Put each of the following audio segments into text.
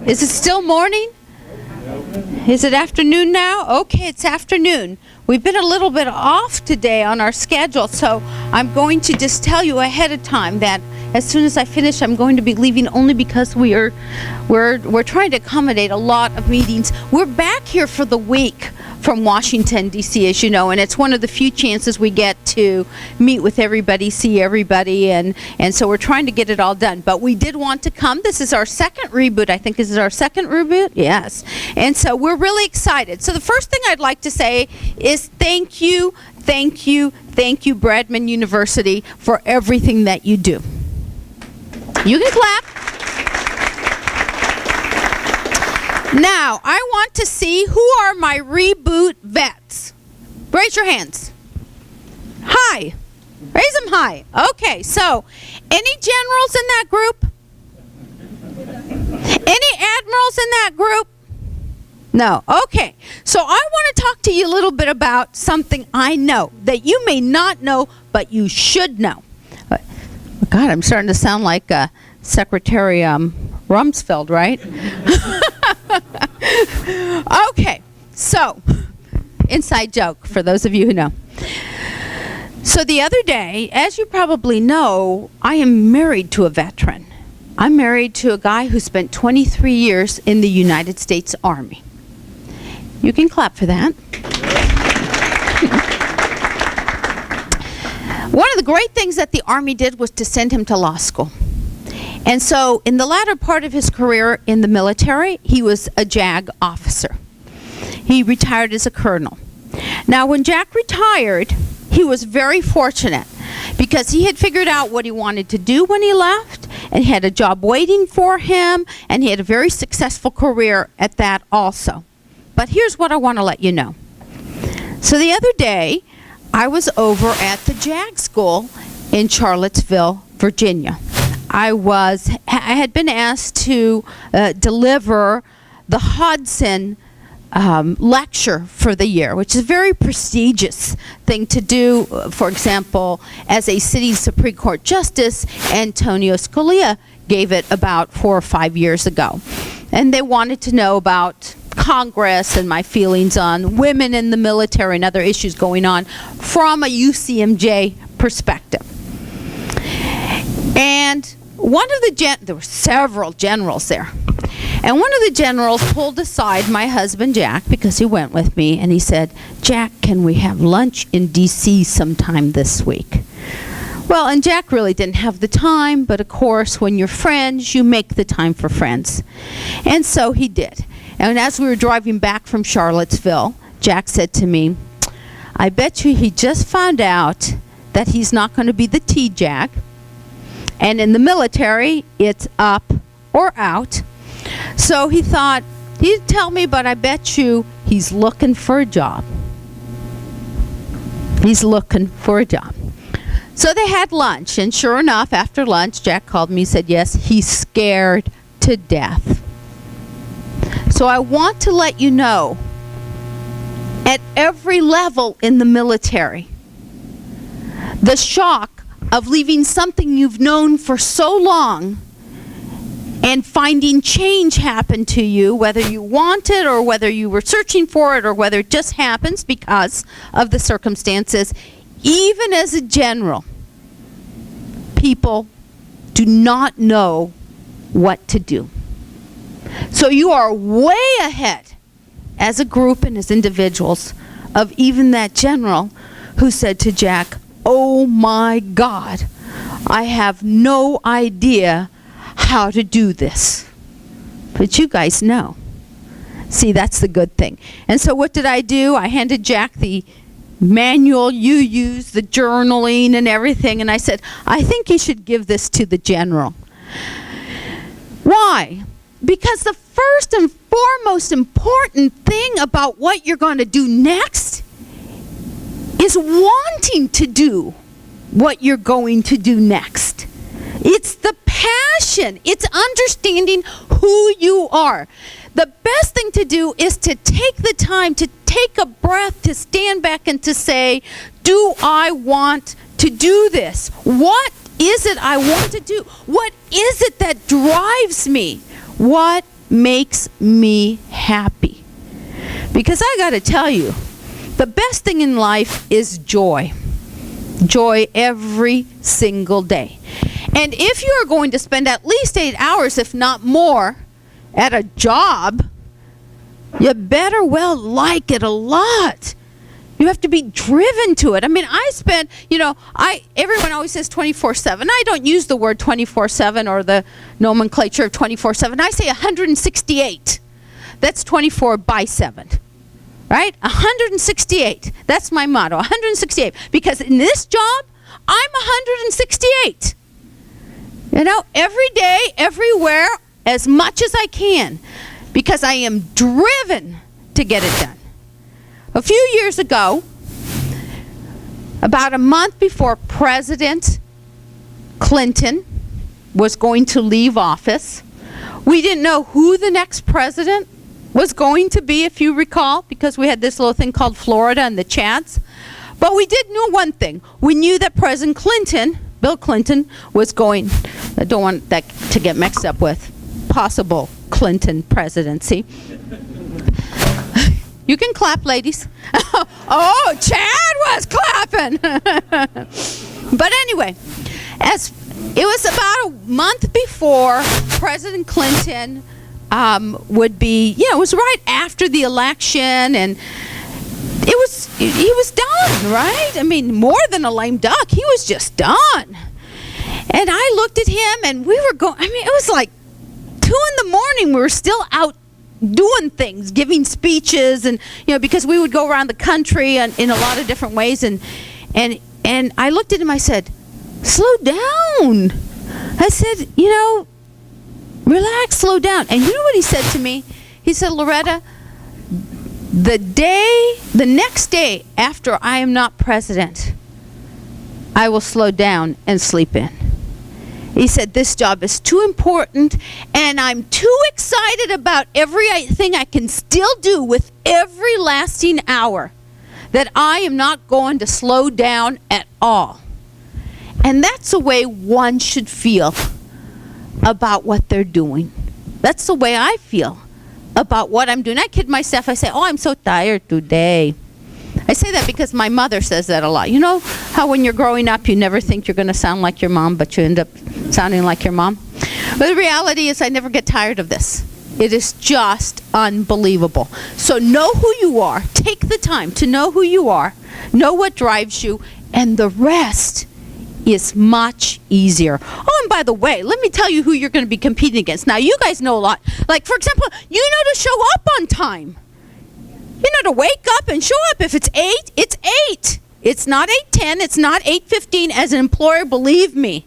Is it still morning? Is it afternoon now? Okay, it's afternoon. We've been a little bit off today on our schedule, so I'm going to just tell you ahead of time that as soon as I finish, I'm going to be leaving only because we're trying to accommodate a lot of meetings. We're back here for the week from Washington, D.C., as you know, and it's one of the few chances we get to meet with everybody, see everybody, and so we're trying to get it all done. But we did want to come. This is our second reboot, I think. Is it our second reboot? Yes. And so we're really excited. So the first thing I'd like to say is thank you, Bradman University, for everything that you do. You can clap. Now, I want to see who are my reboot vets. Raise your hands. High. Raise them high. Okay, so any generals in that group? Any admirals in that group? No. Okay, so I want to talk to you a little bit about something I know that you may not know, but you should know. God, I'm starting to sound like Secretary Rumsfeld, right? Okay, so, inside joke for those of you who know. So the other day, as you probably know, I am married to a veteran. I'm married to a guy who spent 23 years in the United States Army. You can clap for that. One of the great things that the Army did was to send him to law school. And so in the latter part of his career in the military, he was a JAG officer. He retired as a colonel. Now when Jack retired, he was very fortunate because he had figured out what he wanted to do when he left, and he had a job waiting for him, and he had a very successful career at that also. But here's what I want to let you know. So the other day, I was over at the JAG school in Charlottesville, Virginia. I had been asked to deliver the Hodson lecture for the year, which is a very prestigious thing to do. For example, as a city Supreme Court Justice, Antonio Scalia gave it about 4 or 5 years ago. And they wanted to know about Congress and my feelings on women in the military and other issues going on from a UCMJ perspective. And one of the there were several generals there. And one of the generals pulled aside my husband, Jack, because he went with me, and he said, "Jack, can we have lunch in D.C. sometime this week?" Well, and Jack really didn't have the time, but of course, when you're friends, you make the time for friends. And so he did. And as we were driving back from Charlottesville, Jack said to me, "I bet you he just found out that he's not going to be the T-JAG. And in the military, it's up or out. So he thought, he didn't tell me, but I bet you he's looking for a job." He's looking for a job. So they had lunch, and sure enough, after lunch, Jack called me and said, yes, he's scared to death. So I want to let you know, at every level in the military, the shock of leaving something you've known for so long and finding change happen to you, whether you want it or whether you were searching for it or whether it just happens because of the circumstances, even as a general, people do not know what to do. So you are way ahead as a group and as individuals of even that general who said to Jack, "Oh my God, I have no idea how to do this." But you guys know. See, that's the good thing. And so what did I do? I handed Jack the manual you use, the journaling and everything, and I said, "I think you should give this to the general." Why? Because the first and foremost important thing about what you're going to do next is wanting to do what you're going to do next. It's the passion. It's understanding who you are. The best thing to do is to take the time, to take a breath, to stand back and to say, do I want to do this? What is it I want to do? What is it that drives me? What makes me happy. Because I got to tell you, the best thing in life is joy. Joy every single day. And if you're going to spend at least 8 hours, if not more, at a job, you better well like it a lot. You have to be driven to it. I mean, I spend, everyone always says 24/7. I don't use the word 24/7 or the nomenclature of 24/7. I say 168. That's 24/7. Right? 168. That's my motto. 168. Because in this job, I'm 168. Every day, everywhere, as much as I can. Because I am driven to get it done. A few years ago, about a month before President Clinton was going to leave office, we didn't know who the next president was going to be, if you recall, because we had this little thing called Florida and the chats. But we did know one thing. We knew that President Clinton, Bill Clinton, was going, I don't want that to get mixed up with possible Clinton presidency. You can clap, ladies. Oh, Chad was clapping. But anyway, as it was about a month before President Clinton would be, it was right after the election, and he was done, right? I mean, more than a lame duck. He was just done. And I looked at him, and we were going, it was like 2 in the morning. We were still out doing things, giving speeches, and because we would go around the country and in a lot of different ways, and I looked at him. I said, "Slow down." I said, "Relax, slow down." And you know what he said to me? He said, "Loretta, the next day after I am not president, I will slow down and sleep in." He said, "This job is too important, and I'm too excited about everything I can still do with every lasting hour that I am not going to slow down at all." And that's the way one should feel about what they're doing. That's the way I feel about what I'm doing. I kid myself. I say, "Oh, I'm so tired today." I say that because my mother says that a lot. You know how when you're growing up, you never think you're going to sound like your mom, but you end up sounding like your mom? But the reality is I never get tired of this. It is just unbelievable. So know who you are. Take the time to know who you are. Know what drives you. And the rest is much easier. Oh, and by the way, let me tell you who you're going to be competing against. Now, you guys know a lot. Like, for example, you know to show up on time. You know to wake up and show up. If it's 8, it's 8. It's not 8:10. It's not 8:15. As an employer, believe me,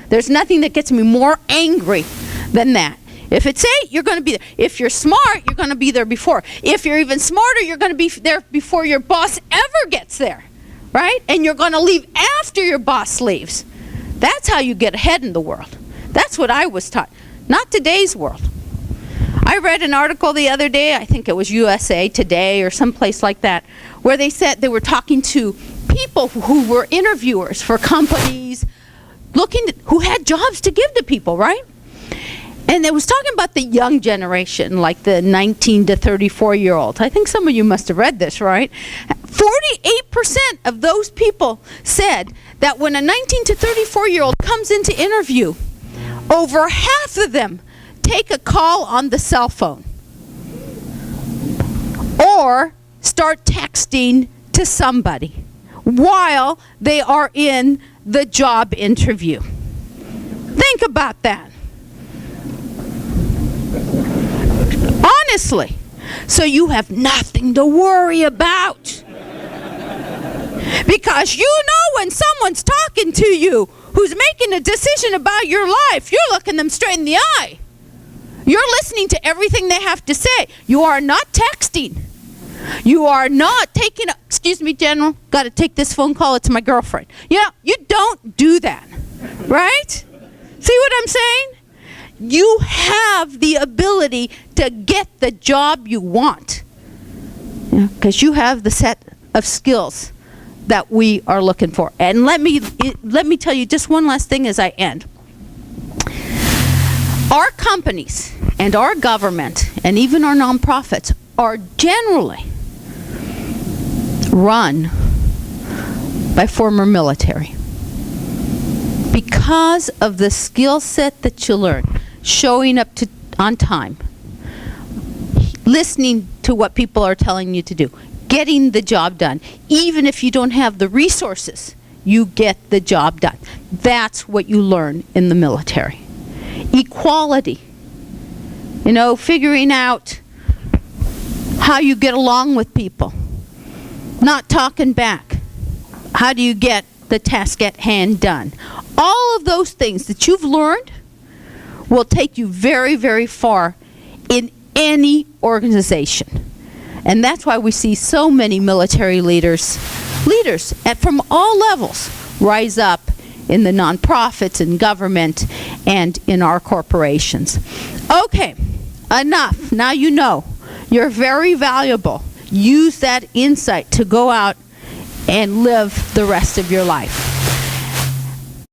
there's nothing that gets me more angry than that. If it's 8, you're going to be there. If you're smart, you're going to be there before. If you're even smarter, you're going to be there before your boss ever gets there, right? And you're going to leave after your boss leaves. That's how you get ahead in the world. That's what I was taught. Not today's world. I read an article the other day, I think it was USA Today or someplace like that, where they said they were talking to people who were interviewers for companies who had jobs to give to people, right? And they was talking about the young generation, like the 19 to 34-year-olds. I think some of you must have read this, right? 48% of those people said that when a 19 to 34-year-old comes into interview, over half of them take a call on the cell phone or start texting to somebody while they are in the job interview. Think about that. Honestly. So you have nothing to worry about. Because you know when someone's talking to you who's making a decision about your life, you're looking them straight in the eye. You're listening to everything they have to say. You are not texting. You are not taking excuse me, General, got to take this phone call. It's my girlfriend. You don't do that, right? See what I'm saying? You have the ability to get the job you want. Because you have the set of skills that we are looking for. And let me tell you just one last thing as I end. Our companies and our government and even our nonprofits are generally run by former military because of the skill set that you learn, showing up on time, listening to what people are telling you to do, getting the job done. Even if you don't have the resources, you get the job done. That's what you learn in the military. Equality, figuring out how you get along with people, not talking back. How do you get the task at hand done? All of those things that you've learned will take you very, very far in any organization. And that's why we see so many military leaders from all levels rise up in the nonprofits and government and in our corporations. Okay, enough. Now you know. You're very valuable. Use that insight to go out and live the rest of your life.